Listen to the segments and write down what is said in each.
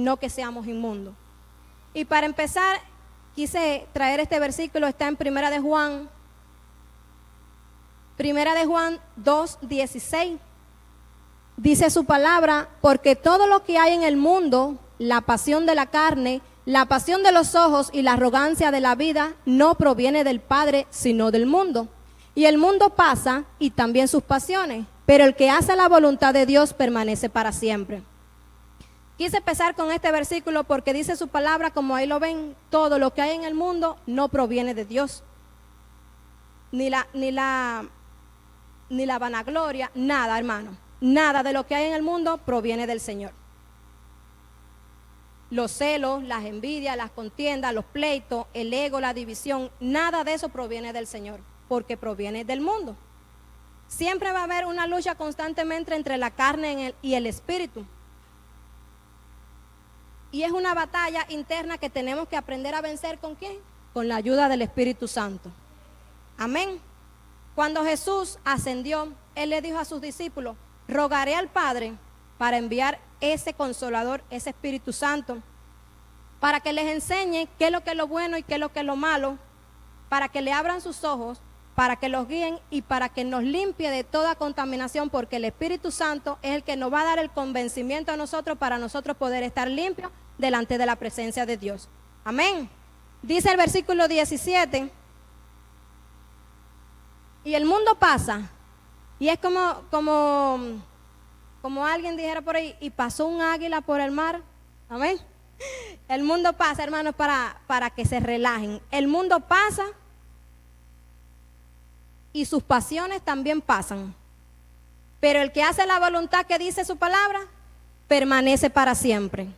no que seamos inmundos. Y para empezar, quise traer este versículo, está en Primera de Juan 2:16. Dice su palabra, porque todo lo que hay en el mundo, la pasión de la carne, la pasión de los ojos y la arrogancia de la vida, no proviene del Padre, sino del mundo. Y el mundo pasa y también sus pasiones, pero el que hace la voluntad de Dios permanece para siempre. Quise empezar con este versículo porque dice su palabra, como ahí lo ven, todo lo que hay en el mundo no proviene de Dios. Ni la vanagloria, nada, hermano. Nada de lo que hay en el mundo proviene del Señor. Los celos, las envidias, las contiendas, los pleitos, el ego, la división, nada de eso proviene del Señor, porque proviene del mundo. Siempre va a haber una lucha constantemente entre la carne y el espíritu. Y es una batalla interna que tenemos que aprender a vencer. ¿Con quién? Con la ayuda del Espíritu Santo. Amén. Cuando Jesús ascendió, Él le dijo a sus discípulos, rogaré al Padre para enviar ese Consolador, ese Espíritu Santo, para que les enseñe qué es lo que es lo bueno y qué es lo que es lo malo, para que le abran sus ojos, para que los guíen y para que nos limpie de toda contaminación, porque el Espíritu Santo es el que nos va a dar el convencimiento a nosotros para nosotros poder estar limpios delante de la presencia de Dios. Amén. Dice el versículo 17, y el mundo pasa, y es como alguien dijera por ahí, y pasó un águila por el mar. Amén. El mundo pasa, hermanos, para que se relajen. El mundo pasa y sus pasiones también pasan. Pero el que hace la voluntad que dice su palabra, permanece para siempre.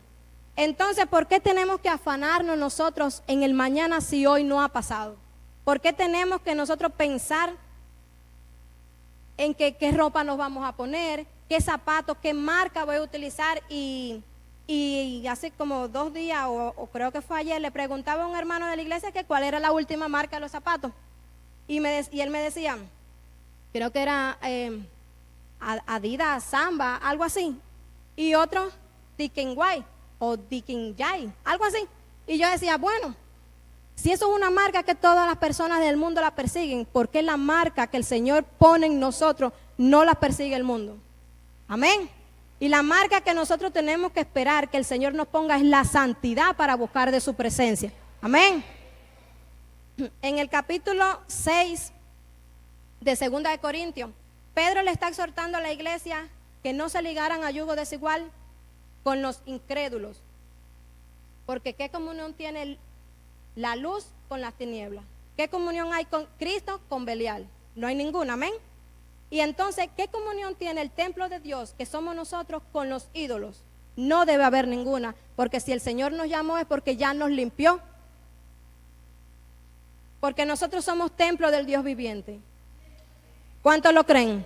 Entonces, ¿por qué tenemos que afanarnos nosotros en el mañana si hoy no ha pasado? ¿Por qué tenemos que nosotros pensar en qué ropa nos vamos a poner, qué zapatos, qué marca voy a utilizar? Y hace como 2 días, o creo que fue ayer, le preguntaba a un hermano de la iglesia que cuál era la última marca de los zapatos. Y él me decía, creo que era Adidas, Samba, algo así. Y otro, Dickenway o Dickenjay, algo así. Y yo decía, bueno, si eso es una marca que todas las personas del mundo la persiguen, ¿por qué la marca que el Señor pone en nosotros no la persigue el mundo? Amén. Y la marca que nosotros tenemos que esperar que el Señor nos ponga es la santidad para buscar de su presencia. Amén. En el capítulo 6 de 2 de Corintios, Pedro le está exhortando a la iglesia que no se ligaran a yugo desigual con los incrédulos. Porque ¿qué comunión tiene la luz con las tinieblas? ¿Qué comunión hay con Cristo con Belial? No hay ninguna, amén. Y entonces, ¿qué comunión tiene el templo de Dios, que somos nosotros, con los ídolos? No debe haber ninguna, porque si el Señor nos llamó es porque ya nos limpió. Porque nosotros somos templo del Dios viviente. ¿Cuántos lo creen?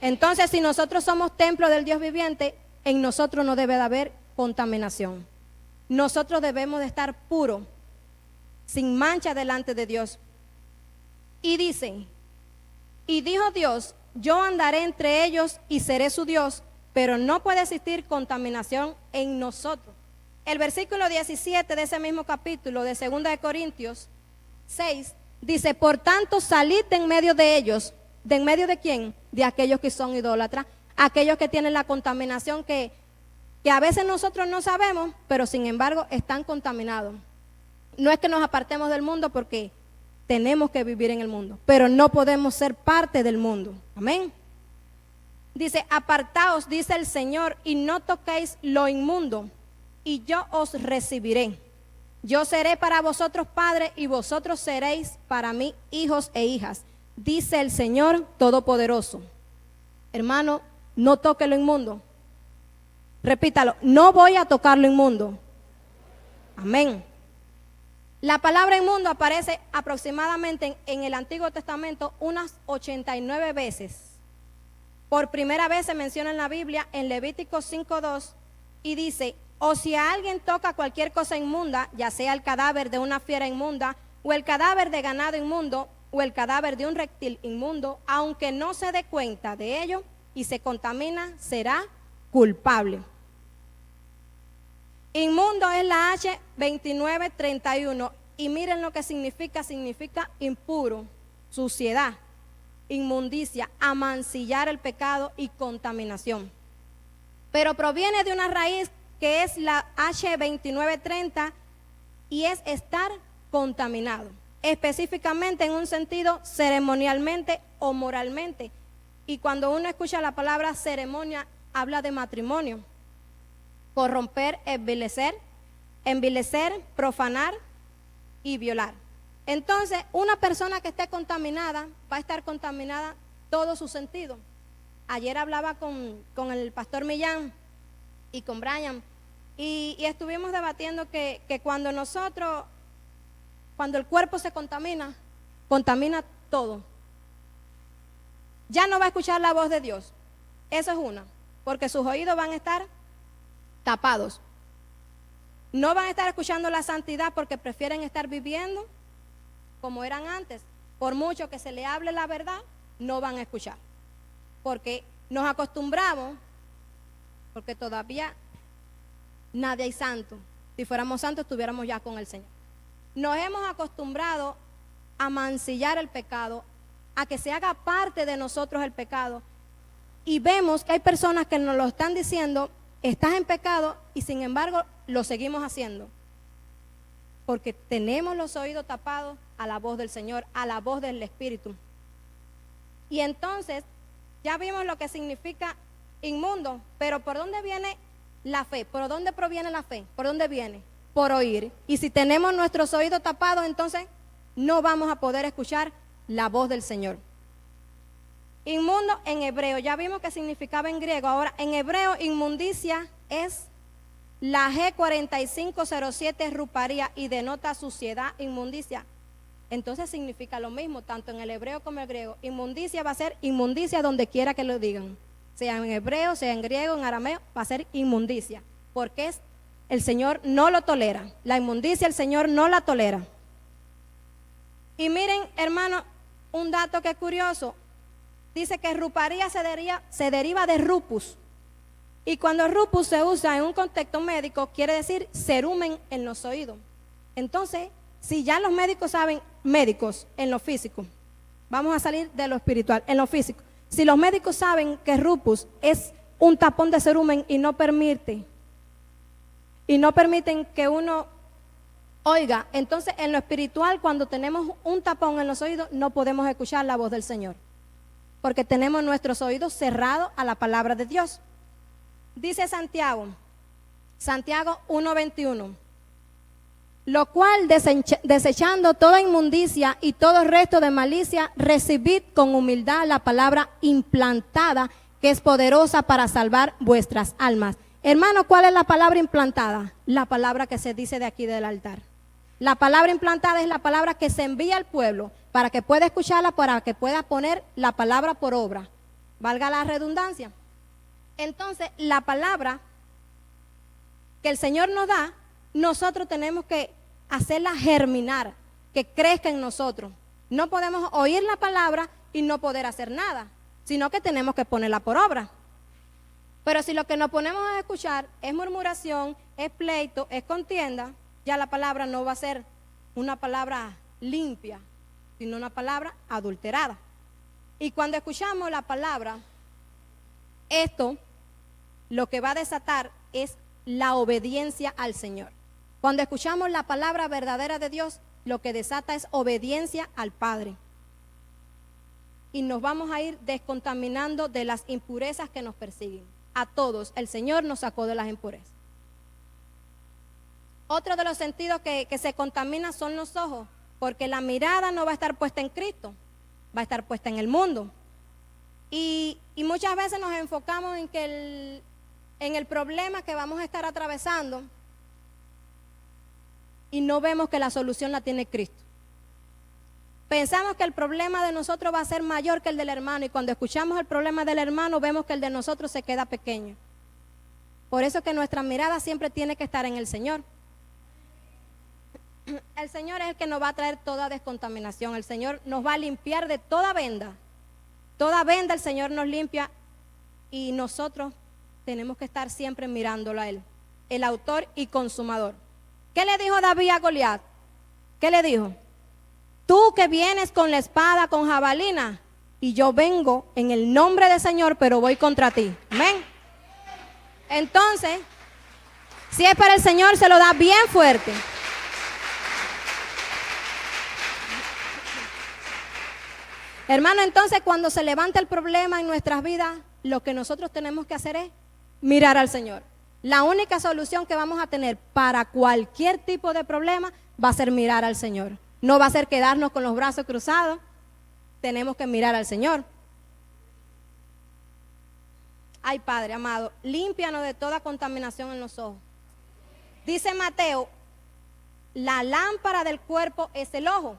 Entonces, si nosotros somos templo del Dios viviente, en nosotros no debe de haber contaminación. Nosotros debemos de estar puros, sin mancha delante de Dios. Y dice, y dijo Dios, yo andaré entre ellos y seré su Dios, pero no puede existir contaminación en nosotros. El versículo 17 de ese mismo capítulo de 2 de Corintios 6 dice, por tanto salid de en medio de ellos. ¿De en medio de quién? De aquellos que son idólatras, aquellos que tienen la contaminación que a veces nosotros no sabemos, pero sin embargo están contaminados. No es que nos apartemos del mundo, porque tenemos que vivir en el mundo, pero no podemos ser parte del mundo. Amén. Dice, apartaos, dice el Señor, y no toquéis lo inmundo, y yo os recibiré. Yo seré para vosotros padre, y vosotros seréis para mí hijos e hijas, dice el Señor Todopoderoso. Hermano, no toque lo inmundo. Repítalo, no voy a tocar lo inmundo. Amén. La palabra inmundo aparece aproximadamente en el Antiguo Testamento unas 89 veces. Por primera vez se menciona en la Biblia en Levítico 5:2 y dice, o si a alguien toca cualquier cosa inmunda, ya sea el cadáver de una fiera inmunda, o el cadáver de ganado inmundo, o el cadáver de un reptil inmundo, aunque no se dé cuenta de ello y se contamina, será culpable. Inmundo es la H2931. Y miren lo que significa. Significa impuro, suciedad, inmundicia, amancillar el pecado y contaminación. Pero proviene de una raíz que es la H2930 y es estar contaminado, específicamente en un sentido ceremonialmente o moralmente. Y cuando uno escucha la palabra ceremonia, habla de matrimonio. Corromper, envilecer, profanar y violar. Entonces, una persona que esté contaminada va a estar contaminada todo su sentido. Ayer hablaba con el pastor Millán y con Brian y estuvimos debatiendo que cuando el cuerpo se contamina, contamina todo. Ya no va a escuchar la voz de Dios. Eso es una, porque sus oídos van a estar tapados. No van a estar escuchando la santidad porque prefieren estar viviendo como eran antes. Por mucho que se le hable la verdad, no van a escuchar. Porque nos acostumbramos, porque todavía nadie hay santo. Si fuéramos santos, estuviéramos ya con el Señor. Nos hemos acostumbrado a mancillar el pecado, a que se haga parte de nosotros el pecado. Y vemos que hay personas que nos lo están diciendo, estás en pecado, y sin embargo lo seguimos haciendo. Porque tenemos los oídos tapados a la voz del Señor, a la voz del Espíritu. Y entonces, ya vimos lo que significa inmundo, pero ¿por dónde viene la fe? ¿Por dónde proviene la fe? ¿Por dónde viene? Por oír. Y si tenemos nuestros oídos tapados, entonces no vamos a poder escuchar la voz del Señor. Inmundo en hebreo, ya vimos que significaba en griego. Ahora, en hebreo, inmundicia es la G4507 ruparía y denota suciedad, inmundicia. Entonces significa lo mismo, tanto en el hebreo como en el griego. Inmundicia va a ser inmundicia donde quiera que lo digan. Sea en hebreo, sea en griego, en arameo, va a ser inmundicia. Porque el Señor no lo tolera. La inmundicia el Señor no la tolera. Y miren, hermano, un dato que es curioso. Dice que ruparía se deriva de rupus. Y cuando rupus se usa en un contexto médico, quiere decir cerumen en los oídos. Entonces, si ya los médicos saben, médicos en lo físico, vamos a salir de lo espiritual, en lo físico. Si los médicos saben que rupus es un tapón de cerumen y no permiten que uno oiga, entonces en lo espiritual, cuando tenemos un tapón en los oídos, no podemos escuchar la voz del Señor, porque tenemos nuestros oídos cerrados a la palabra de Dios. Dice Santiago 1:21, lo cual desechando toda inmundicia y todo resto de malicia, recibid con humildad la palabra implantada, que es poderosa para salvar vuestras almas. Hermano, ¿cuál es la palabra implantada? La palabra que se dice de aquí del altar. La palabra implantada es la palabra que se envía al pueblo para que pueda escucharla, para que pueda poner la palabra por obra. Valga la redundancia. Entonces, la palabra que el Señor nos da, nosotros tenemos que hacerla germinar, que crezca en nosotros. No podemos oír la palabra y no poder hacer nada, sino que tenemos que ponerla por obra. Pero si lo que nos ponemos a escuchar es murmuración, es pleito, es contienda, ya la palabra no va a ser una palabra limpia, sino una palabra adulterada. Y cuando escuchamos la palabra, esto lo que va a desatar es la obediencia al Señor. Cuando escuchamos la palabra verdadera de Dios, lo que desata es obediencia al Padre. Y nos vamos a ir descontaminando de las impurezas que nos persiguen. A todos, el Señor nos sacó de las impurezas. Otro de los sentidos que se contamina son los ojos, porque la mirada no va a estar puesta en Cristo, va a estar puesta en el mundo. Y muchas veces nos enfocamos en el problema que vamos a estar atravesando y no vemos que la solución la tiene Cristo. Pensamos que el problema de nosotros va a ser mayor que el del hermano, y cuando escuchamos el problema del hermano vemos que el de nosotros se queda pequeño. Por eso que nuestra mirada siempre tiene que estar en el Señor. El Señor es el que nos va a traer toda descontaminación. El Señor nos va a limpiar de toda venda. Toda venda el Señor nos limpia, y nosotros tenemos que estar siempre mirándolo a Él. el autor y consumador. ¿Qué le dijo David a Goliat? ¿Qué le dijo? Tú que vienes con la espada, con jabalina, y yo vengo en el nombre del Señor, pero voy contra ti. Amén. Entonces, si es para el Señor, se lo da bien fuerte. Hermano, entonces cuando se levanta el problema en nuestras vidas, lo que nosotros tenemos que hacer es mirar al Señor. La única solución que vamos a tener para cualquier tipo de problema va a ser mirar al Señor. No va a ser quedarnos con los brazos cruzados. Tenemos que mirar al Señor. Ay, Padre amado, límpianos de toda contaminación en los ojos. Dice Mateo, la lámpara del cuerpo es el ojo.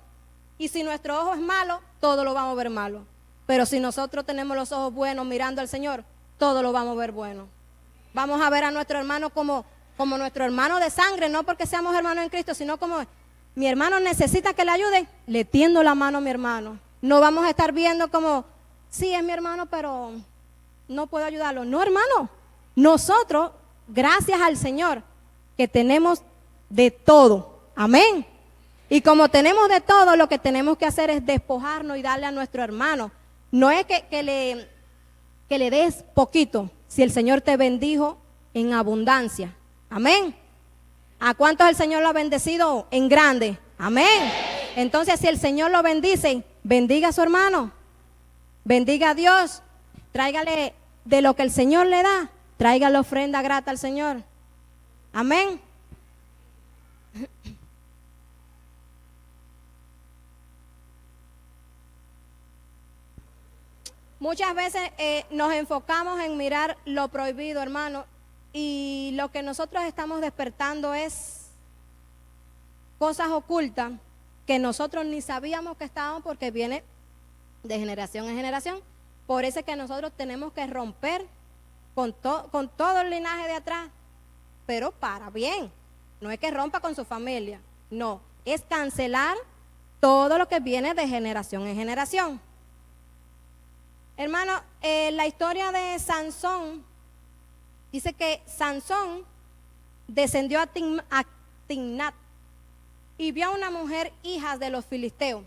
Y si nuestro ojo es malo, todo lo vamos a ver malo. Pero si nosotros tenemos los ojos buenos mirando al Señor, todo lo vamos a ver bueno. Vamos a ver a nuestro hermano como nuestro hermano de sangre, no porque seamos hermanos en Cristo, sino como mi hermano necesita que le ayude, le tiendo la mano a mi hermano. No vamos a estar viendo como, sí, es mi hermano, pero no puedo ayudarlo. No, hermano, nosotros, gracias al Señor, que tenemos de todo. Amén. Y como tenemos de todo, lo que tenemos que hacer es despojarnos y darle a nuestro hermano. No es que le des poquito, si el Señor te bendijo en abundancia. Amén. ¿A cuántos el Señor lo ha bendecido en grande? Amén. Entonces, si el Señor lo bendice, bendiga a su hermano. Bendiga a Dios. Tráigale de lo que el Señor le da. Tráigale ofrenda grata al Señor. Amén. Muchas veces nos enfocamos en mirar lo prohibido, hermano, y lo que nosotros estamos despertando es cosas ocultas que nosotros ni sabíamos que estaban porque viene de generación en generación. Por eso es que nosotros tenemos que romper con todo el linaje de atrás, pero para bien. No es que rompa con su familia, no, es cancelar todo lo que viene de generación en generación. Hermano, la historia de Sansón dice que Sansón descendió a Timnat y vio a una mujer hija de los filisteos.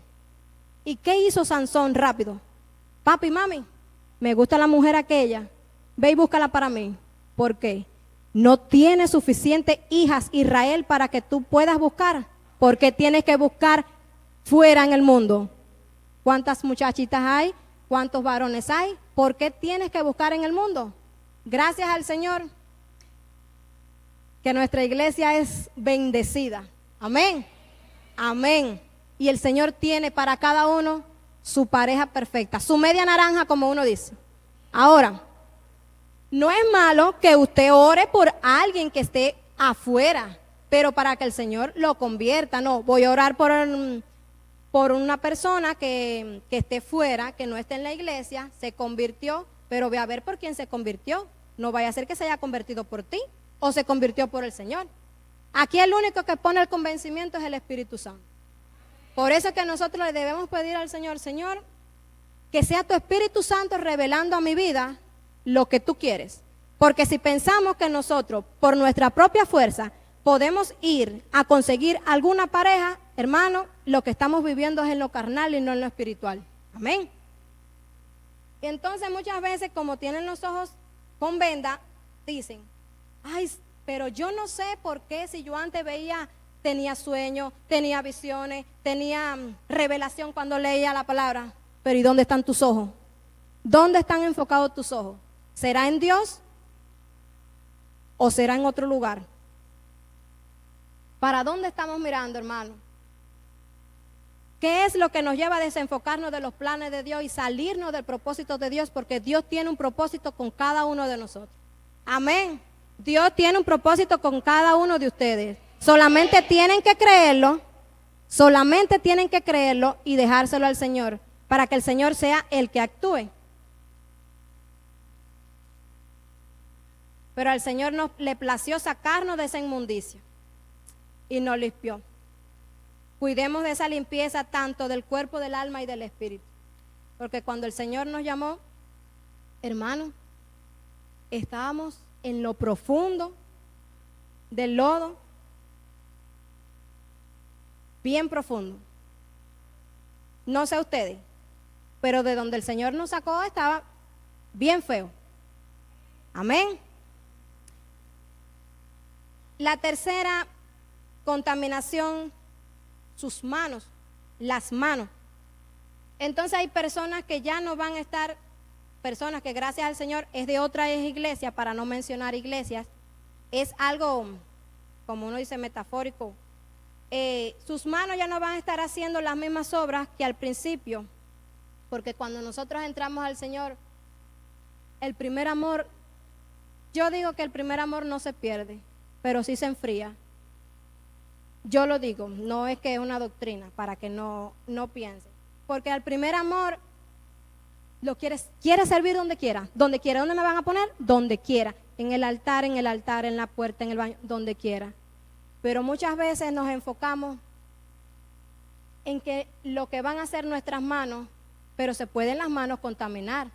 ¿Y qué hizo Sansón rápido? Papi, mami, me gusta la mujer aquella, ve y búscala para mí. ¿Por qué? No tiene suficientes hijas Israel para que tú puedas buscar. ¿Por qué tienes que buscar fuera en el mundo? ¿Cuántas muchachitas hay? ¿Cuántos varones hay? ¿Por qué tienes que buscar en el mundo? Gracias al Señor que nuestra iglesia es bendecida. Amén. Amén. Y el Señor tiene para cada uno su pareja perfecta, su media naranja, como uno dice. Ahora, no es malo que usted ore por alguien que esté afuera, pero para que el Señor lo convierta. No, voy a orar por una persona que esté fuera, que no esté en la iglesia, se convirtió, pero ve a ver por quién se convirtió. No vaya a ser que se haya convertido por ti o se convirtió por el Señor. Aquí el único que pone el convencimiento es el Espíritu Santo. Por eso es que nosotros le debemos pedir al Señor, Señor, que sea tu Espíritu Santo revelando a mi vida lo que tú quieres. Porque si pensamos que nosotros, por nuestra propia fuerza, podemos ir a conseguir alguna pareja, hermano, lo que estamos viviendo es en lo carnal y no en lo espiritual. Amén. Y entonces muchas veces, como tienen los ojos con venda, dicen, ay, pero yo no sé por qué si yo antes tenía sueños, tenía visiones, tenía revelación cuando leía la palabra. Pero ¿y dónde están tus ojos? ¿Dónde están enfocados tus ojos? ¿Será en Dios o será en otro lugar? ¿Para dónde estamos mirando, hermano? ¿Qué es lo que nos lleva a desenfocarnos de los planes de Dios y salirnos del propósito de Dios? Porque Dios tiene un propósito con cada uno de nosotros. Amén. Dios tiene un propósito con cada uno de ustedes. Solamente tienen que creerlo. Solamente tienen que creerlo y dejárselo al Señor para que el Señor sea el que actúe. Pero al Señor le plació sacarnos de esa inmundicia y nos limpió. Cuidemos de esa limpieza tanto del cuerpo, del alma y del espíritu. Porque cuando el Señor nos llamó, hermano, estábamos en lo profundo del lodo bien profundo. No sé ustedes, pero de donde el Señor nos sacó estaba bien feo. Amén. La tercera contaminación, sus manos, las manos. Entonces hay personas que ya no van a estar, personas que gracias al Señor es de otra iglesia, para no mencionar iglesias, es algo, como uno dice, metafórico. Sus manos ya no van a estar haciendo las mismas obras que al principio, porque cuando nosotros entramos al Señor, el primer amor, yo digo que el primer amor no se pierde, pero sí se enfría. Yo lo digo, no es que es una doctrina, para que no piensen, porque al primer amor quiere servir donde quiera. ¿Dónde me van a poner? Donde quiera, en el altar, en la puerta, en el baño, donde quiera. Pero muchas veces nos enfocamos en que lo que van a hacer nuestras manos, pero se pueden las manos contaminar,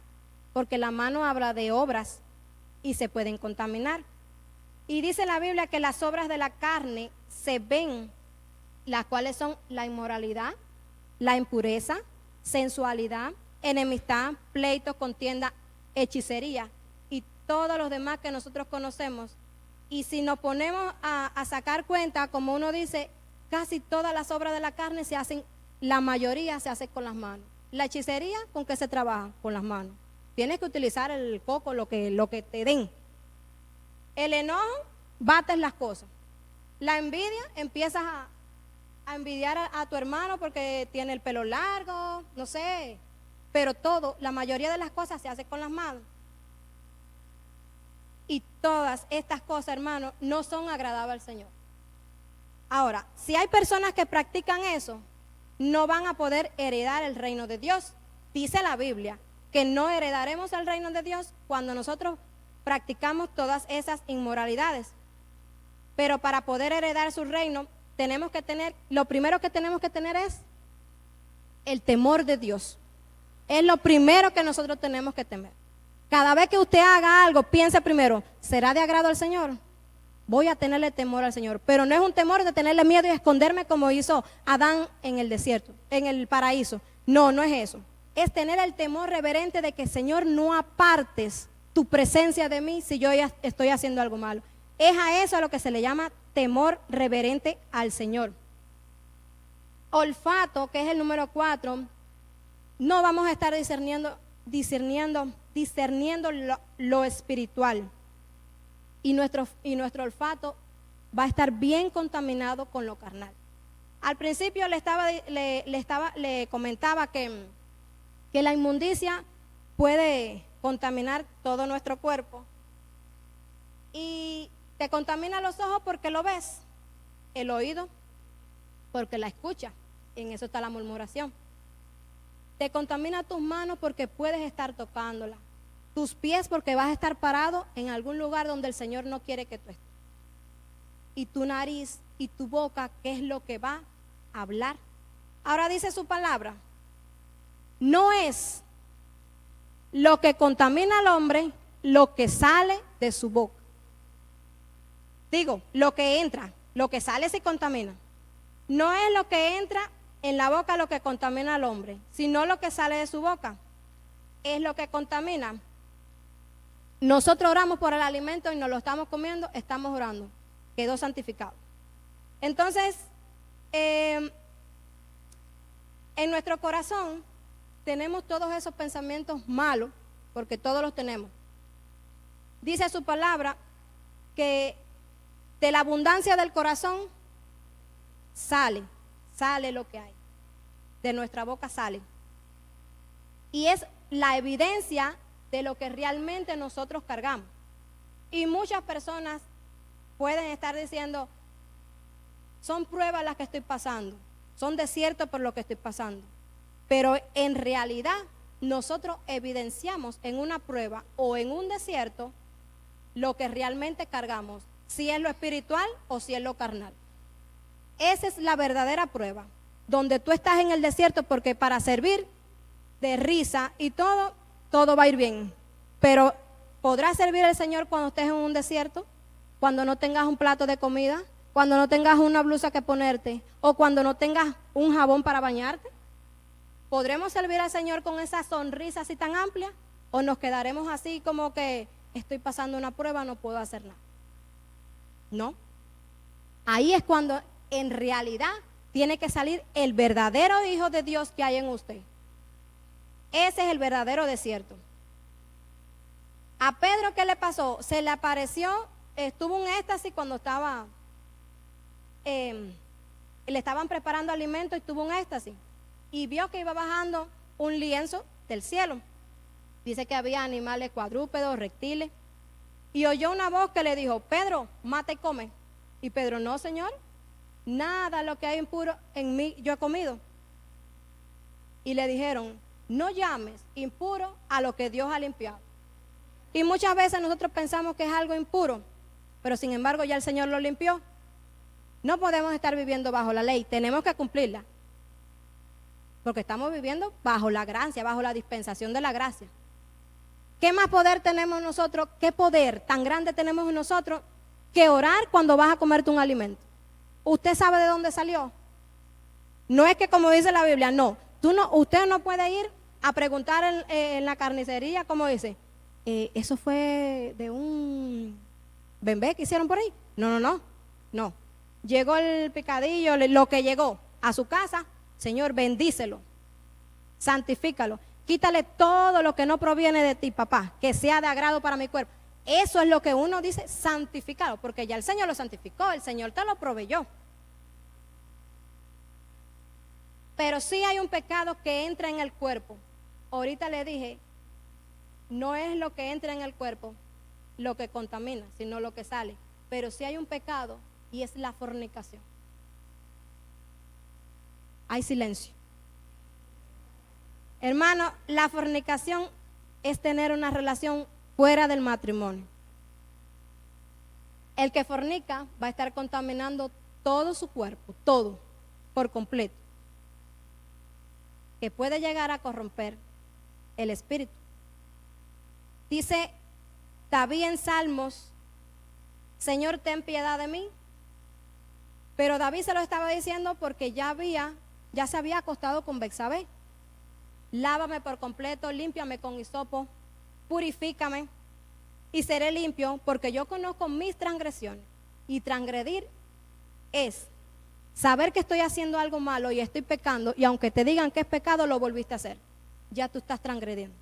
porque la mano habla de obras y se pueden contaminar. Y dice la Biblia que las obras de la carne se ven, las cuales son la inmoralidad, la impureza, sensualidad, enemistad, pleito, contienda, hechicería y todos los demás que nosotros conocemos. Y si nos ponemos a sacar cuenta, como uno dice, casi todas las obras de la carne se hacen, la mayoría se hace con las manos. La hechicería, ¿con qué se trabaja? Con las manos. Tienes que utilizar el coco, lo que te den. El enojo, bates las cosas. La envidia, empiezas a envidiar a tu hermano porque tiene el pelo largo, no sé. Pero todo, la mayoría de las cosas se hace con las manos. Y todas estas cosas, hermanos, no son agradables al Señor. Ahora, si hay personas que practican eso, no van a poder heredar el reino de Dios. Dice la Biblia que no heredaremos el reino de Dios cuando nosotros practicamos todas esas inmoralidades. Pero para poder heredar su reino, tenemos que tener, lo primero que tenemos que tener es el temor de Dios. Es lo primero que nosotros tenemos que temer. Cada vez que usted haga algo, piense primero, ¿será de agrado al Señor? Voy a tenerle temor al Señor. Pero no es un temor de tenerle miedo y esconderme como hizo Adán en el desierto, en el paraíso. No, no es eso. Es tener el temor reverente de que, Señor, no apartes tu presencia de mí si yo ya estoy haciendo algo malo. Es a eso a lo que se le llama temor reverente al Señor. Olfato, que es el número 4, no vamos a estar discerniendo lo espiritual. Y nuestro olfato va a estar bien contaminado con lo carnal. Al principio le comentaba que la inmundicia puede contaminar todo nuestro cuerpo. Y te contamina los ojos porque lo ves, el oído porque la escuchas, en eso está la murmuración. Te contamina tus manos porque puedes estar tocándola, tus pies porque vas a estar parado en algún lugar donde el Señor no quiere que tú estés. Y tu nariz y tu boca, ¿qué es lo que va a hablar? Ahora dice su palabra, no es lo que contamina al hombre lo que sale de su boca. Digo, lo que entra, lo que sale sí contamina. No es lo que entra en la boca lo que contamina al hombre, sino lo que sale de su boca. Es lo que contamina. Nosotros oramos por el alimento y nos lo estamos comiendo, estamos orando. Quedó santificado. Entonces, en nuestro corazón tenemos todos esos pensamientos malos, porque todos los tenemos. Dice su palabra que de la abundancia del corazón sale lo que hay. De nuestra boca sale. Y es la evidencia de lo que realmente nosotros cargamos. Y muchas personas pueden estar diciendo, son pruebas las que estoy pasando, son desiertos por lo que estoy pasando. Pero en realidad nosotros evidenciamos en una prueba o en un desierto lo que realmente cargamos, si es lo espiritual o si es lo carnal. Esa es la verdadera prueba, donde tú estás en el desierto, porque para servir de risa y todo va a ir bien. Pero ¿podrás servir al Señor cuando estés en un desierto? cuando no tengas un plato de comida, cuando no tengas una blusa que ponerte o cuando no tengas un jabón para bañarte. ¿Podremos servir al Señor con esa sonrisa así tan amplia? ¿O nos quedaremos así como que estoy pasando una prueba, no puedo hacer nada? No. Ahí es cuando en realidad tiene que salir el verdadero Hijo de Dios que hay en usted. Ese es el verdadero desierto. A Pedro, ¿qué le pasó? Se le apareció, estuvo un éxtasis cuando estaba, le estaban preparando alimento y tuvo un éxtasis. Y vio que iba bajando un lienzo del cielo. Dice que había animales cuadrúpedos, reptiles. Y oyó una voz que le dijo, Pedro, mata y come. Y Pedro, no, Señor, nada lo que hay impuro en mí yo he comido. Y le dijeron, no llames impuro a lo que Dios ha limpiado. Y muchas veces nosotros pensamos que es algo impuro, pero sin embargo ya el Señor lo limpió. No podemos estar viviendo bajo la ley, tenemos que cumplirla. Porque estamos viviendo bajo la gracia, bajo la dispensación de la gracia. ¿Qué más poder tenemos nosotros? ¿Qué poder tan grande tenemos en nosotros que orar cuando vas a comerte un alimento? ¿Usted sabe de dónde salió? No es que como dice la Biblia, no. Usted no puede ir a preguntar en la carnicería, como dice, eso fue de un bembé que hicieron por ahí. No. Llegó el picadillo, lo que llegó a su casa, Señor, bendícelo, santifícalo, quítale todo lo que no proviene de ti, papá, que sea de agrado para mi cuerpo. Eso es lo que uno dice, santificado, porque ya el Señor lo santificó, el Señor te lo proveyó. Pero sí hay un pecado que entra en el cuerpo. Ahorita le dije, no es lo que entra en el cuerpo lo que contamina, sino lo que sale. Pero sí hay un pecado y es la fornicación. Hay silencio. Hermano, la fornicación es tener una relación fuera del matrimonio. El que fornica va a estar contaminando todo su cuerpo, todo, por completo, que puede llegar a corromper el espíritu. Dice David en Salmos, Señor, ten piedad de mí. Pero David se lo estaba diciendo porque ya se había acostado con Betsabé. Lávame por completo, límpiame con hisopo, purifícame y seré limpio, porque yo conozco mis transgresiones. Y transgredir es saber que estoy haciendo algo malo y estoy pecando, y aunque te digan que es pecado, lo volviste a hacer. Ya tú estás transgrediendo.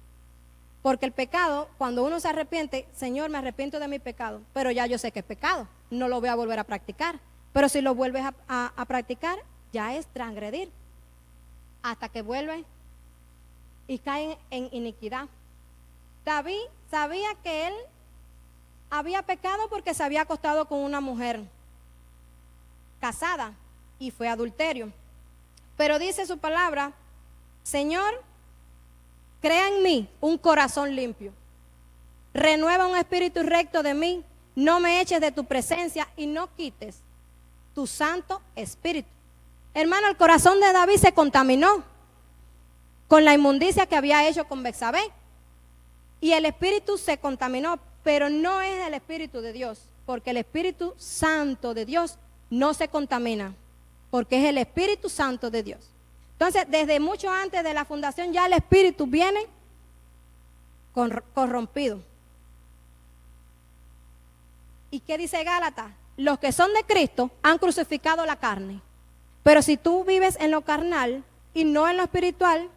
Porque el pecado, cuando uno se arrepiente, Señor, me arrepiento de mi pecado, pero ya yo sé que es pecado, no lo voy a volver a practicar. Pero si lo vuelves a practicar, ya es transgredir, hasta que vuelve y caen en iniquidad. David sabía que él había pecado porque se había acostado con una mujer casada y fue adulterio. Pero dice su palabra, Señor, crea en mí un corazón limpio, renueva un espíritu recto de mí, no me eches de tu presencia y no quites tu santo espíritu. Hermano, el corazón de David se contaminó con la inmundicia que había hecho con Betsabé, y el espíritu se contaminó, pero no es el espíritu de Dios, porque el Espíritu Santo de Dios no se contamina, porque es el Espíritu Santo de Dios. Entonces, desde mucho antes de la fundación ya el espíritu viene corrompido. ¿Y qué dice Gálatas? Los que son de Cristo han crucificado la carne. Pero si tú vives en lo carnal y no en lo espiritual,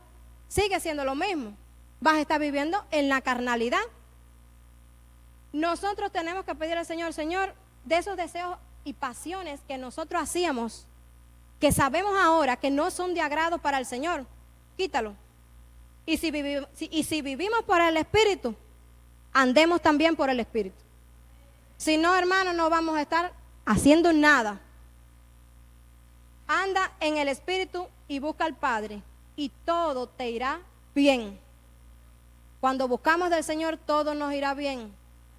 sigue siendo lo mismo. Vas a estar viviendo en la carnalidad. Nosotros tenemos que pedir al Señor, Señor, de esos deseos y pasiones que nosotros hacíamos, que sabemos ahora que no son de agrado para el Señor, quítalo. Y si vivimos por el Espíritu, andemos también por el Espíritu. Si no, hermano, no vamos a estar haciendo nada. Anda en el Espíritu y busca al Padre, y todo te irá bien. Cuando buscamos del Señor, todo nos irá bien.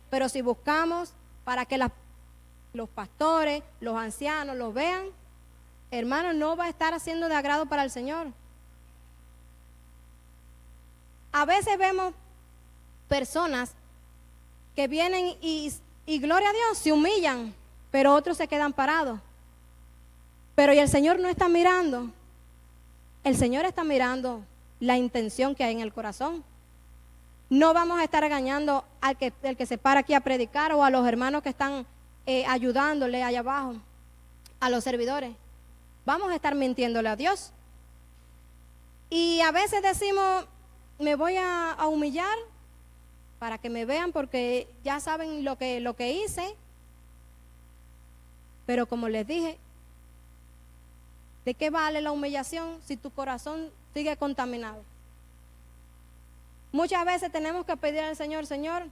Pero si buscamos para que los pastores, los ancianos los vean, hermano, no va a estar haciendo de agrado para el Señor. A veces vemos personas que vienen y Y gloria a Dios, se humillan, pero otros se quedan parados. Pero y el Señor no está mirando. El Señor está mirando la intención que hay en el corazón. No vamos a estar regañando al que se para aquí a predicar o a los hermanos que están ayudándole allá abajo, a los servidores. Vamos a estar mintiéndole a Dios. Y a veces decimos, me voy a humillar para que me vean porque ya saben lo que hice. Pero como les dije, ¿de qué vale la humillación si tu corazón sigue contaminado? Muchas veces tenemos que pedir al Señor, Señor,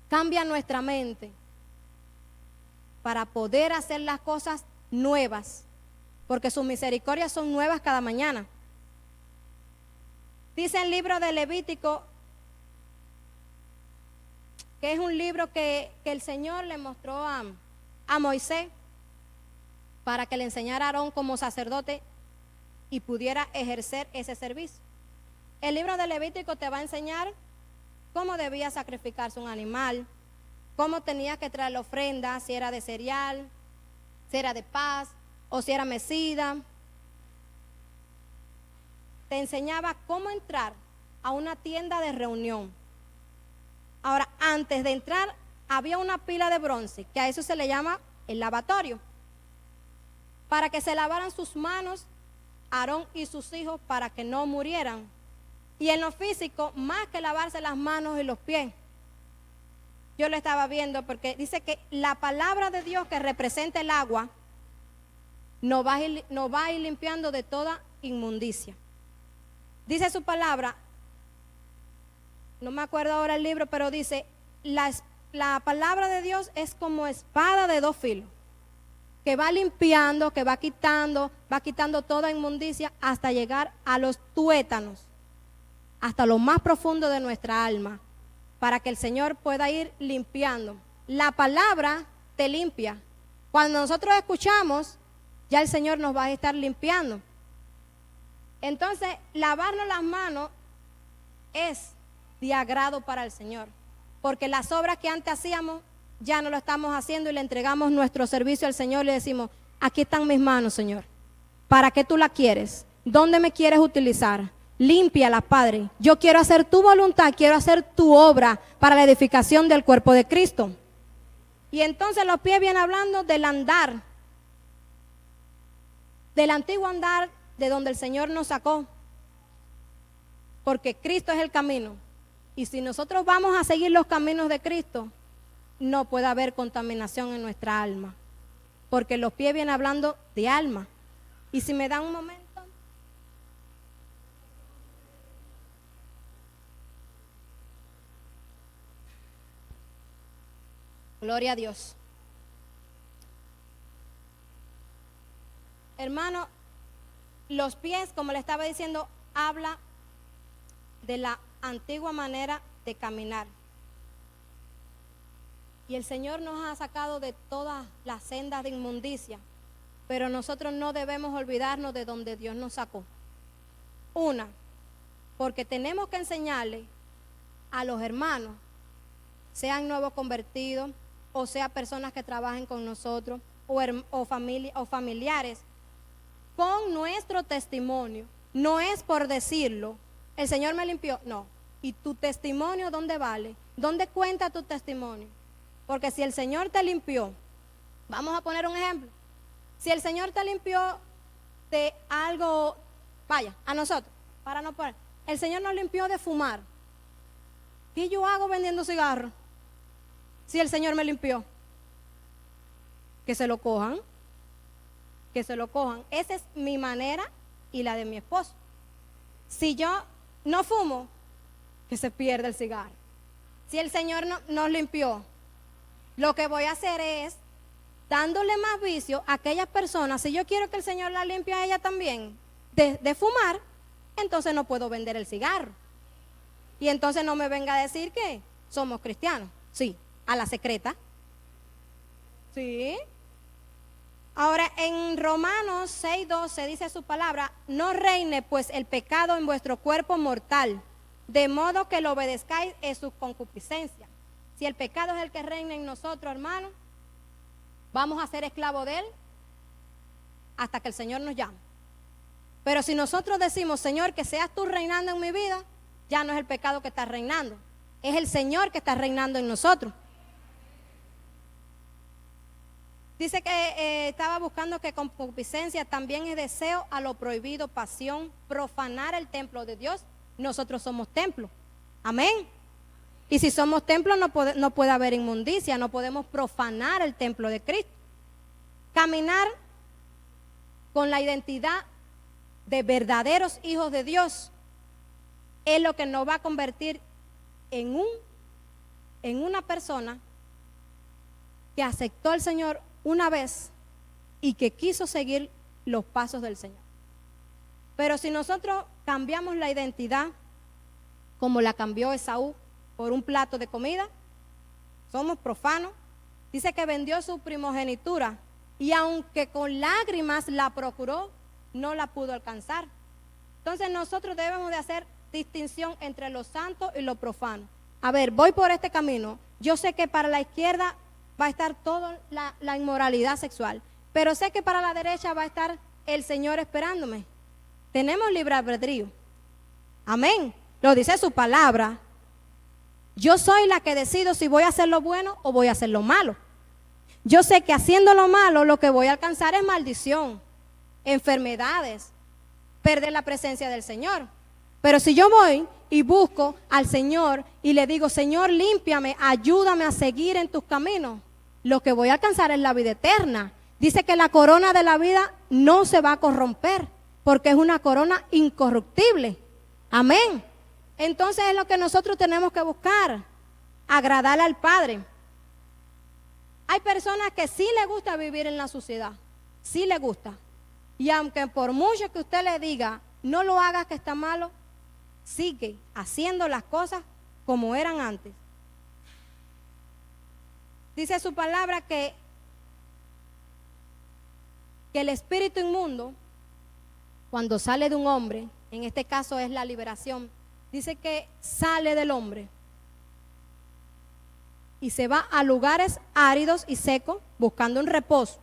cambia nuestra mente para poder hacer las cosas nuevas, porque sus misericordias son nuevas cada mañana. Dice el libro de Levítico, que es un libro que el Señor le mostró a Moisés para que le enseñara a Aarón como sacerdote y pudiera ejercer ese servicio. El libro de Levítico te va a enseñar cómo debía sacrificarse un animal, cómo tenía que traer la ofrenda, si era de cereal, si era de paz o si era mecida. Te enseñaba cómo entrar a una tienda de reunión. Ahora, antes de entrar había una pila de bronce, que a eso se le llama el lavatorio, para que se lavaran sus manos Aarón y sus hijos para que no murieran. Y en lo físico, más que lavarse las manos y los pies, yo lo estaba viendo porque dice que la palabra de Dios que representa el agua nos va a ir limpiando de toda inmundicia. Dice su palabra, no me acuerdo ahora el libro, pero dice, la palabra de Dios es como espada de dos filos, que va limpiando, que va quitando toda inmundicia hasta llegar a los tuétanos, hasta lo más profundo de nuestra alma, para que el Señor pueda ir limpiando. La palabra te limpia. Cuando nosotros escuchamos, ya el Señor nos va a estar limpiando. Entonces, lavarnos las manos es de agrado para el Señor, porque las obras que antes hacíamos, ya no lo estamos haciendo y le entregamos nuestro servicio al Señor y le decimos, aquí están mis manos, Señor. ¿Para qué tú la quieres? ¿Dónde me quieres utilizar? Límpiala, Padre. Yo quiero hacer tu voluntad, quiero hacer tu obra para la edificación del cuerpo de Cristo. Y entonces los pies vienen hablando del andar, del antiguo andar de donde el Señor nos sacó, porque Cristo es el camino. Y si nosotros vamos a seguir los caminos de Cristo, no puede haber contaminación en nuestra alma, porque los pies vienen hablando de alma. Y si me dan un momento. Gloria a Dios. Hermano, los pies, como le estaba diciendo, habla de la antigua manera de caminar. Y el Señor nos ha sacado de todas las sendas de inmundicia, pero nosotros no debemos olvidarnos de donde Dios nos sacó. Una, porque tenemos que enseñarle a los hermanos, sean nuevos convertidos, o sea personas que trabajen con nosotros, o familiares, con nuestro testimonio. No es por decirlo, el Señor me limpió, no. ¿Y tu testimonio dónde vale? ¿Dónde cuenta tu testimonio? Porque si el Señor te limpió, vamos a poner un ejemplo. Si el Señor te limpió de algo, vaya, a nosotros, para no poner, el Señor nos limpió de fumar. ¿Qué yo hago vendiendo cigarros? Si el Señor me limpió, que se lo cojan, que se lo cojan. Esa es mi manera y la de mi esposo. Si yo no fumo, que se pierda el cigarro. Si el Señor nos limpió, lo que voy a hacer es dándole más vicio a aquellas personas. Si yo quiero que el Señor la limpie a ella también de fumar, entonces no puedo vender el cigarro. Y entonces no me venga a decir que somos cristianos. Sí, a la secreta. Sí. Ahora en Romanos 6:12 dice su palabra, no reine pues el pecado en vuestro cuerpo mortal, de modo que lo obedezcáis en su concupiscencia, Si el pecado es el que reina en nosotros, hermano, vamos a ser esclavos de él hasta que el Señor nos llame. Pero si nosotros decimos, Señor, que seas tú reinando en mi vida, ya no es el pecado que está reinando, es el Señor que está reinando en nosotros. Dice que estaba buscando que concupiscencia también es deseo a lo prohibido, pasión, profanar el templo de Dios. Nosotros somos templo. Amén. Y si somos templo no puede haber inmundicia, no podemos profanar el templo de Cristo. Caminar con la identidad de verdaderos hijos de Dios es lo que nos va a convertir en una persona que aceptó al Señor una vez y que quiso seguir los pasos del Señor. Pero si nosotros cambiamos la identidad como la cambió Esaú por un plato de comida, somos profanos. Dice que vendió su primogenitura y aunque con lágrimas la procuró, no la pudo alcanzar. Entonces nosotros debemos de hacer distinción entre lo santo y lo profano. A ver, voy por este camino. Yo sé que para la izquierda va a estar toda la inmoralidad sexual, pero sé que para la derecha va a estar el Señor esperándome. Tenemos libre albedrío. Amén. Lo dice su palabra. Yo soy la que decido si voy a hacer lo bueno o voy a hacer lo malo. Yo sé que haciendo lo malo lo que voy a alcanzar es maldición, enfermedades, perder la presencia del Señor. Pero si yo voy y busco al Señor y le digo, Señor, límpiame, ayúdame a seguir en tus caminos, lo que voy a alcanzar es la vida eterna. Dice que la corona de la vida no se va a corromper, porque es una corona incorruptible. Amén. Entonces es lo que nosotros tenemos que buscar, agradar al Padre. Hay personas que sí les gusta vivir en la suciedad, sí les gusta. Y aunque por mucho que usted le diga, no lo hagas que está malo, sigue haciendo las cosas como eran antes. Dice su palabra que el espíritu inmundo, cuando sale de un hombre, en este caso es la liberación, dice que sale del hombre y se va a lugares áridos y secos buscando un reposo,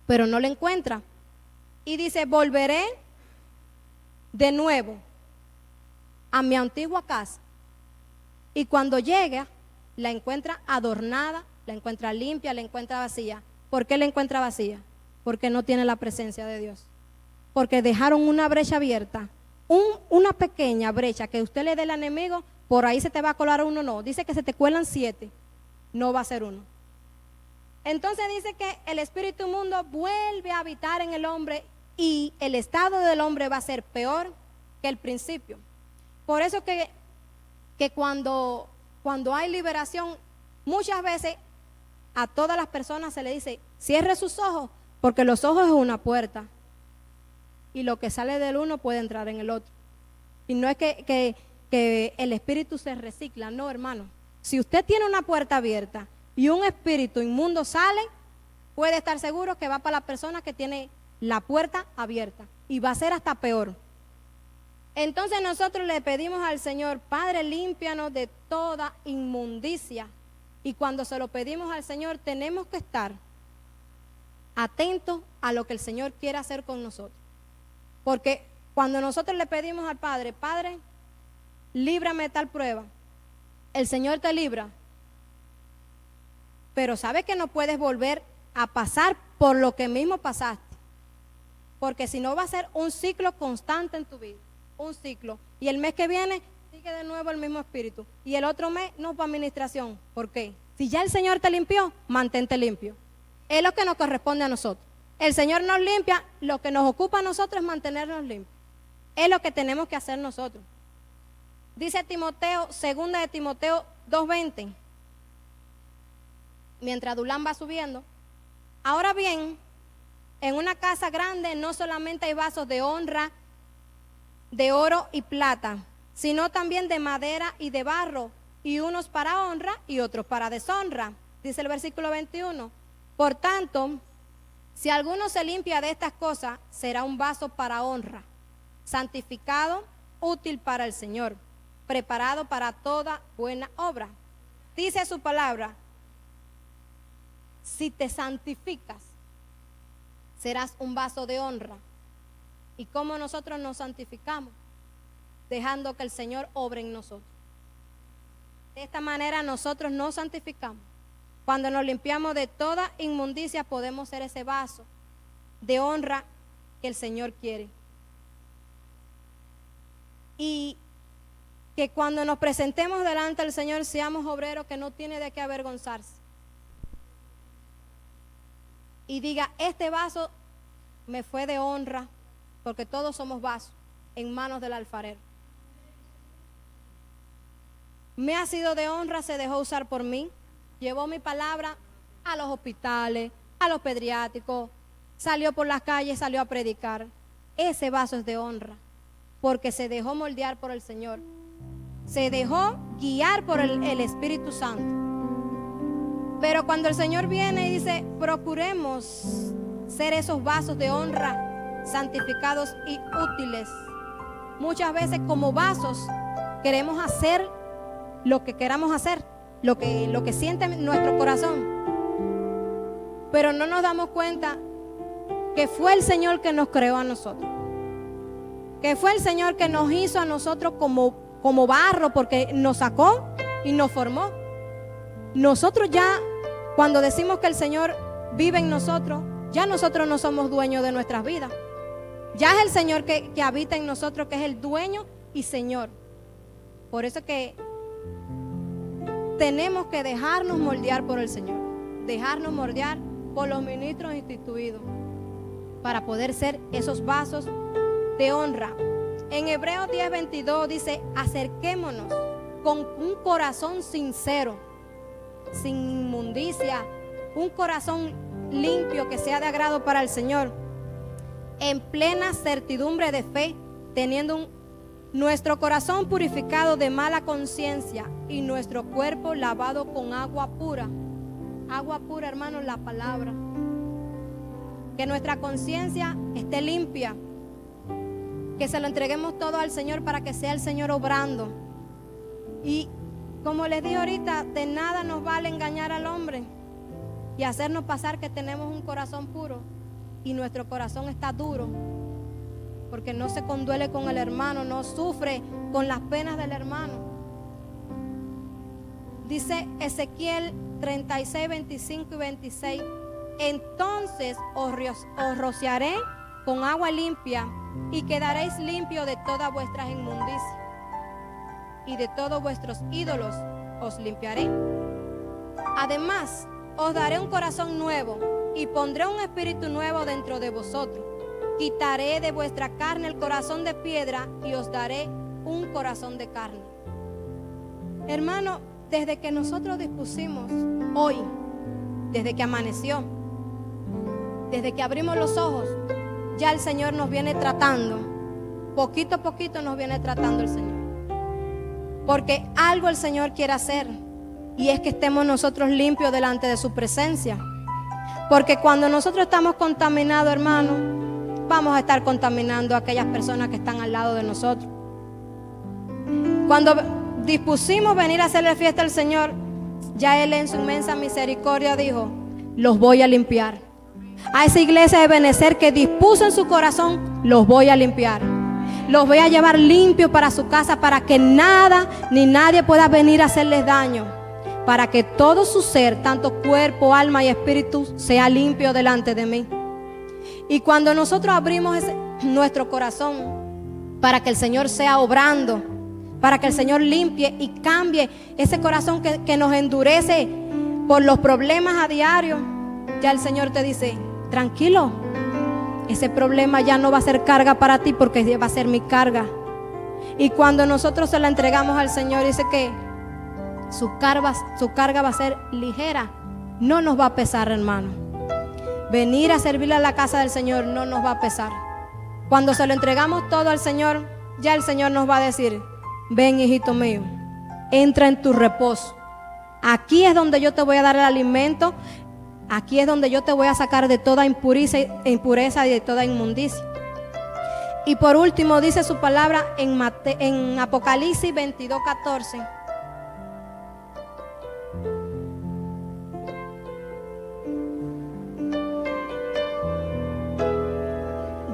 pero no lo encuentra. Y dice, volveré de nuevo a mi antigua casa. Y cuando llega, la encuentra adornada, la encuentra limpia, la encuentra vacía. ¿Por qué la encuentra vacía? Porque no tiene la presencia de Dios. Porque dejaron una brecha abierta, una pequeña brecha que usted le dé al enemigo, por ahí se te va a colar uno, no. Dice que se te cuelan 7, no va a ser uno. Entonces dice que el espíritu inmundo vuelve a habitar en el hombre y el estado del hombre va a ser peor que el principio. Por eso que cuando hay liberación, muchas veces a todas las personas se le dice, cierre sus ojos, porque los ojos es una puerta. Y lo que sale del uno puede entrar en el otro. Y no es que el espíritu se recicla, no, hermano. Si usted tiene una puerta abierta y un espíritu inmundo sale, puede estar seguro que va para la persona que tiene la puerta abierta y va a ser hasta peor. Entonces nosotros le pedimos al Señor, Padre, límpianos de toda inmundicia. Y cuando se lo pedimos al Señor, tenemos que estar atentos a lo que el Señor quiere hacer con nosotros. Porque cuando nosotros le pedimos al Padre, Padre, líbrame de tal prueba, el Señor te libra. Pero sabes que no puedes volver a pasar por lo que mismo pasaste. Porque si no va a ser un ciclo constante en tu vida. Un ciclo. Y el mes que viene sigue de nuevo el mismo espíritu. Y el otro mes no para administración. ¿Por qué? Si ya el Señor te limpió, mantente limpio. Es lo que nos corresponde a nosotros. El Señor nos limpia, lo que nos ocupa a nosotros es mantenernos limpios. Es lo que tenemos que hacer nosotros. Dice Timoteo, 2 de Timoteo 2:20, mientras Dulán va subiendo. Ahora bien, en una casa grande no solamente hay vasos de honra, de oro y plata, sino también de madera y de barro, y unos para honra y otros para deshonra. Dice el versículo 21. Por tanto, si alguno se limpia de estas cosas, será un vaso para honra, santificado, útil para el Señor, preparado para toda buena obra. Dice su palabra, si te santificas, serás un vaso de honra. ¿Y cómo nosotros nos santificamos? Dejando que el Señor obre en nosotros. De esta manera nosotros nos santificamos. Cuando nos limpiamos de toda inmundicia, podemos ser ese vaso de honra que el Señor quiere. Y que cuando nos presentemos delante del Señor, seamos obreros que no tiene de qué avergonzarse. Y diga, este vaso me fue de honra, porque todos somos vasos en manos del alfarero. Me ha sido de honra, se dejó usar por mí. Llevó mi palabra a los hospitales, a los pediátricos, salió por las calles, salió a predicar. Ese vaso es de honra, porque se dejó moldear por el Señor. Se dejó guiar por el Espíritu Santo. Pero cuando el Señor viene y dice, procuremos ser esos vasos de honra, santificados y útiles. Muchas veces como vasos queremos hacer lo que queramos hacer, lo que siente nuestro corazón, pero no nos damos cuenta que fue el Señor que nos creó a nosotros, que fue el Señor que nos hizo a nosotros como barro, porque nos sacó y nos formó. Nosotros ya, cuando decimos que el Señor vive en nosotros, ya nosotros no somos dueños de nuestras vidas. Ya es el Señor que habita en nosotros, que es el dueño y Señor. Por eso que tenemos que dejarnos moldear por el Señor, dejarnos moldear por los ministros instituidos, para poder ser esos vasos de honra. En Hebreos 10:22 dice, acerquémonos con un corazón sincero, sin inmundicia, un corazón limpio que sea de agrado para el Señor, en plena certidumbre de fe, teniendo nuestro corazón purificado de mala conciencia y nuestro cuerpo lavado con agua pura. Agua pura, hermanos, la palabra. Que nuestra conciencia esté limpia. Que se lo entreguemos todo al Señor para que sea el Señor obrando. Y como les dije ahorita, de nada nos vale engañar al hombre y hacernos pasar que tenemos un corazón puro y nuestro corazón está duro, porque no se conduele con el hermano, no sufre con las penas del hermano. Dice Ezequiel 36, 25 y 26, entonces os rociaré con agua limpia y quedaréis limpios de todas vuestras inmundicias, y de todos vuestros ídolos os limpiaré. Además, os daré un corazón nuevo y pondré un espíritu nuevo dentro de vosotros. Quitaré de vuestra carne el corazón de piedra y os daré un corazón de carne. Hermano, desde que nosotros dispusimos hoy, desde que amaneció, desde que abrimos los ojos, ya el Señor nos viene tratando. Poquito a poquito nos viene tratando el Señor. Porque algo el Señor quiere hacer, y es que estemos nosotros limpios delante de su presencia. Porque cuando nosotros estamos contaminados, hermano, vamos a estar contaminando a aquellas personas que están al lado de nosotros. Cuando dispusimos venir a hacerle fiesta al Señor, ya Él en su inmensa misericordia dijo, los voy a limpiar. A esa iglesia de Benecer que dispuso en su corazón, los voy a limpiar. Los voy a llevar limpios para su casa, para que nada ni nadie pueda venir a hacerles daño, para que todo su ser, tanto cuerpo, alma y espíritu, sea limpio delante de mí. Y cuando nosotros abrimos nuestro corazón para que el Señor sea obrando, para que el Señor limpie y cambie ese corazón que nos endurece por los problemas a diario, ya el Señor te dice, tranquilo, ese problema ya no va a ser carga para ti, porque va a ser mi carga. Y cuando nosotros se la entregamos al Señor, dice que su carga va a ser ligera, no nos va a pesar, hermano. Venir a servirle a la casa del Señor no nos va a pesar. Cuando se lo entregamos todo al Señor, ya el Señor nos va a decir, ven, hijito mío, entra en tu reposo. Aquí es donde yo te voy a dar el alimento. Aquí es donde yo te voy a sacar de toda impureza y de toda inmundicia. Y por último dice su palabra en Apocalipsis 22:14.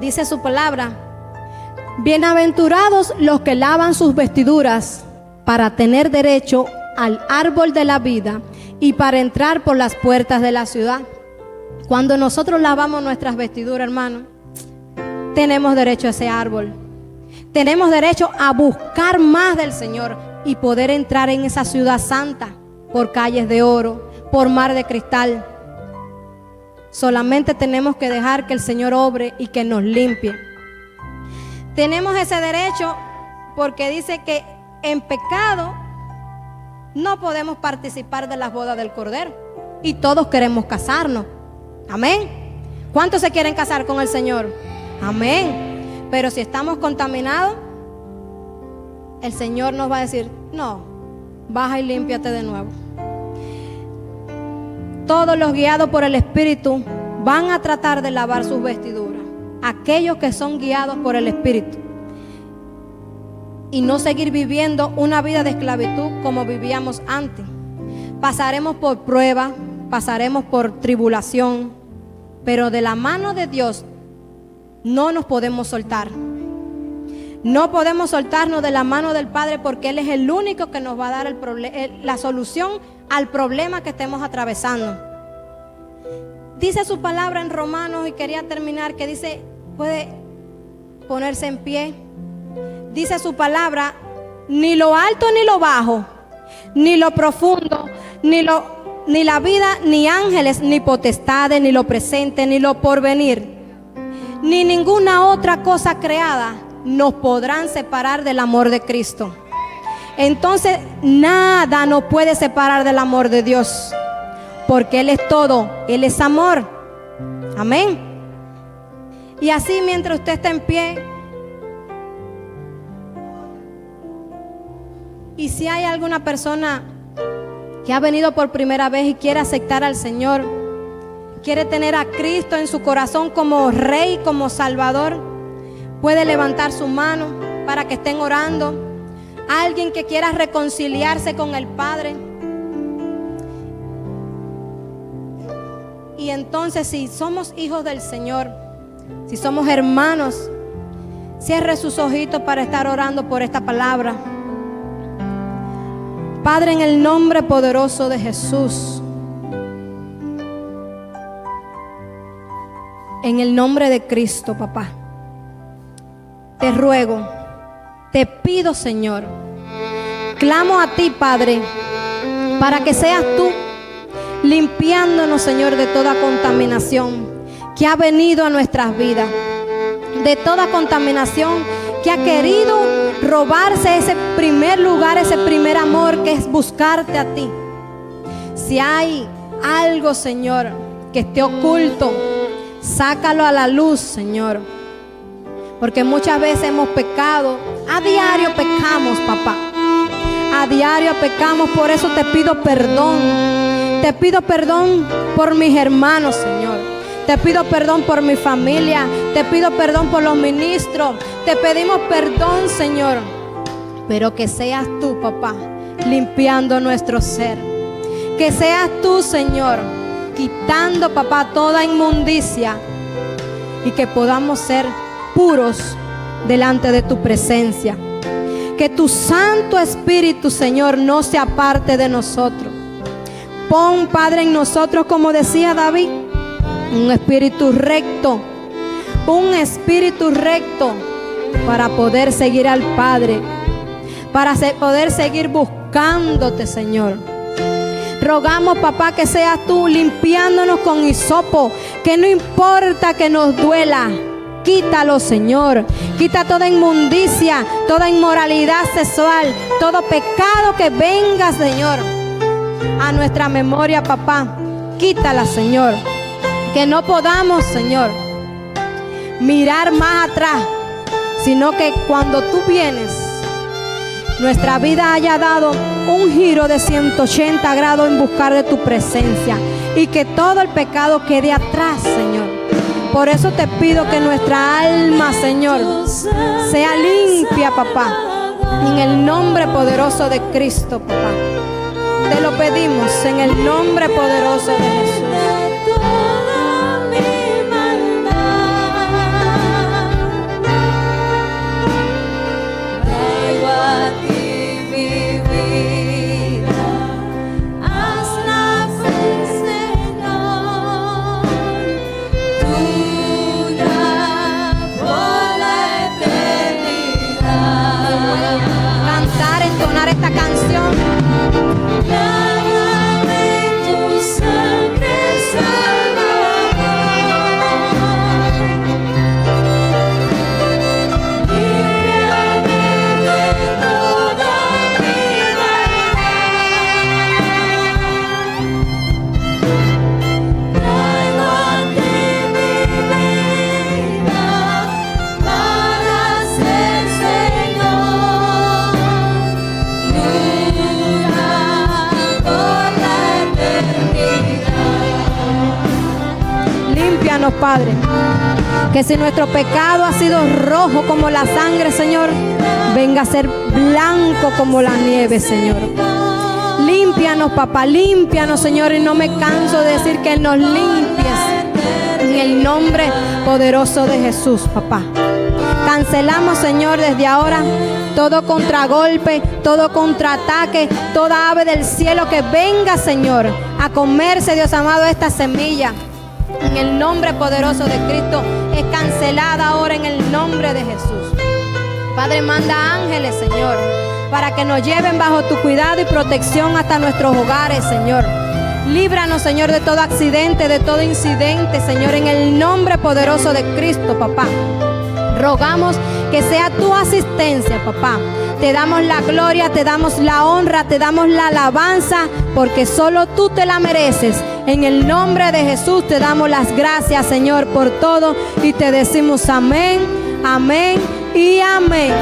Dice su palabra: bienaventurados los que lavan sus vestiduras para tener derecho al árbol de la vida y para entrar por las puertas de la ciudad. Cuando nosotros lavamos nuestras vestiduras, hermano, tenemos derecho a ese árbol. Tenemos derecho a buscar más del Señor y poder entrar en esa ciudad santa por calles de oro, por mar de cristal. Solamente tenemos que dejar que el Señor obre y que nos limpie. Tenemos ese derecho porque dice que en pecado no podemos participar de las bodas del Cordero. Y todos queremos casarnos. Amén. ¿Cuántos se quieren casar con el Señor? Amén. Pero si estamos contaminados, el Señor nos va a decir: no, baja y límpiate de nuevo. Todos los guiados por el Espíritu van a tratar de lavar sus vestiduras. Aquellos que son guiados por el Espíritu. Y no seguir viviendo una vida de esclavitud como vivíamos antes. Pasaremos por prueba, pasaremos por tribulación, pero de la mano de Dios no nos podemos soltar. No podemos soltarnos de la mano del Padre, porque Él es el único que nos va a dar la solución al problema que estemos atravesando. Dice su palabra en Romanos, y quería terminar, que dice, puede ponerse en pie. Dice su palabra: ni lo alto ni lo bajo, ni lo profundo, ni la vida, ni ángeles, ni potestades, ni lo presente, ni lo porvenir, ni ninguna otra cosa creada nos podrán separar del amor de Cristo. Entonces nada nos puede separar del amor de Dios, porque Él es todo, Él es amor. Amén. Y así, mientras usted está en pie, y si hay alguna persona que ha venido por primera vez y quiere aceptar al Señor, quiere tener a Cristo en su corazón como Rey, como Salvador, puede levantar su mano para que estén orando. Alguien que quiera reconciliarse con el Padre. Y entonces, si somos hijos del Señor, si somos hermanos, cierre sus ojitos para estar orando por esta palabra. Padre, en el nombre poderoso de Jesús, en el nombre de Cristo, papá, te ruego, te pido, Señor, clamo a ti, Padre, para que seas tú limpiándonos, Señor, de toda contaminación que ha venido a nuestras vidas, de toda contaminación que ha querido robarse ese primer lugar, ese primer amor, que es buscarte a ti. Si hay algo, Señor, que esté oculto, sácalo a la luz, Señor, porque muchas veces hemos pecado. A diario pecamos, papá, a diario pecamos. Por eso te pido perdón. Te pido perdón por mis hermanos, Señor. Te pido perdón por mi familia. Te pido perdón por los ministros. Te pedimos perdón, Señor. Pero que seas tú, papá, limpiando nuestro ser. Que seas tú, Señor, quitando, papá, toda inmundicia. Y que podamos ser puros delante de tu presencia. Que tu Santo Espíritu, Señor, no se aparte de nosotros. Pon, Padre, en nosotros, como decía David, un espíritu recto. Un espíritu recto para poder seguir al Padre, para poder seguir buscándote, Señor. Rogamos, papá, que seas tú limpiándonos con hisopo, que no importa que nos duela, quítalo, Señor. Quita toda inmundicia, toda inmoralidad sexual, todo pecado que venga, Señor, a nuestra memoria, papá. Quítala, Señor. Que no podamos, Señor, mirar más atrás, sino que cuando tú vienes, nuestra vida haya dado un giro de 180 grados en buscar de tu presencia, y que todo el pecado quede atrás, Señor. Por eso te pido que nuestra alma, Señor, sea limpia, papá, en el nombre poderoso de Cristo, papá. Te lo pedimos en el nombre poderoso de Jesús. Esta canción. Lávame en tu sangre salvadora, límpiame de toda mi maldad. Traigo a ti mi vida para ser Señor. Límpianos, Padre, que si nuestro pecado ha sido rojo como la sangre, Señor, venga a ser blanco como la nieve, Señor. Límpianos, papá, límpianos, Señor, y no me canso de decir que nos limpies en el nombre poderoso de Jesús, papá. Cancelamos, Señor, desde ahora todo contragolpe, todo contraataque, toda ave del cielo que venga, Señor, a comerse, Dios amado, esta semilla. En el nombre poderoso de Cristo es cancelada ahora en el nombre de Jesús. Padre, manda ángeles, Señor, para que nos lleven bajo tu cuidado y protección hasta nuestros hogares, Señor. Líbranos, Señor, de todo accidente, de todo incidente, Señor, en el nombre poderoso de Cristo, papá. Rogamos que sea tu asistencia, papá. Te damos la gloria, te damos la honra, te damos la alabanza, porque solo tú te la mereces. En el nombre de Jesús te damos las gracias, Señor, por todo, y te decimos amén, amén y amén.